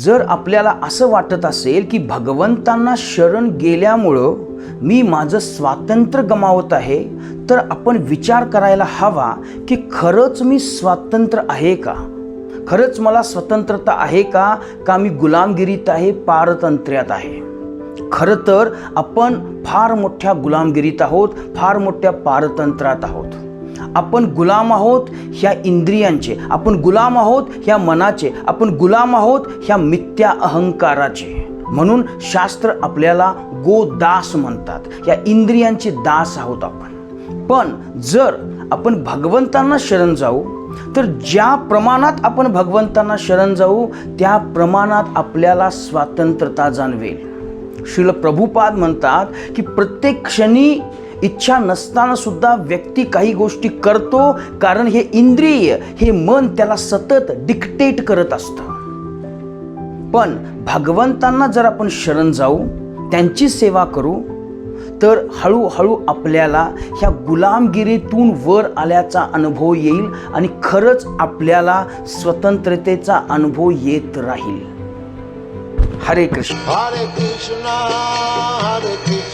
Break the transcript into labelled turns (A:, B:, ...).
A: जर आपल्याला असं वाटत असेल की भगवंतांना शरण गेल्यामुळं मी माझं स्वातंत्र्य गमावत आहे, तर आपण विचार करायला हवा की खरंच मी स्वतंत्र आहे का? खरंच मला स्वतंत्रता आहे का? का मी गुलामगिरीत आहे, पारतंत्र्यात आहे? खरं तर आपण फार मोठ्या गुलामगिरीत आहोत, फार मोठ्या पारतंत्र्यात आहोत. आपण गुलाम आहोत ह्या इंद्रियांचे, आपण गुलाम आहोत ह्या मनाचे, आपण गुलाम आहोत ह्या मिथ्या अहंकाराचे. म्हणून शास्त्र आपल्याला गोदास म्हणतात. या इंद्रियांचे दास आहोत आपण. पण जर आपण भगवंतांना शरण जाऊ, तर ज्या प्रमाणात आपण भगवंतांना शरण जाऊ त्या प्रमाणात आपल्याला स्वातंत्र्यता जाणवेल. श्रील प्रभुपाद म्हणतात की प्रत्येक क्षणी इच्छा नसताना सुद्धा व्यक्ती काही गोष्टी करतो, कारण हे इंद्रिय, हे मन त्याला सतत डिक्टेट करत असतं. पण भगवंतांना जर आपण शरण जाऊ, त्यांची सेवा करू, तर हळूहळू आपल्याला ह्या गुलामगिरीतून वर आल्याचा अनुभव येईल आणि खरंच आपल्याला स्वतंत्रतेचा अनुभव येत राहील. हरे Krishna.
B: Hare Krishna, Hare Krishna.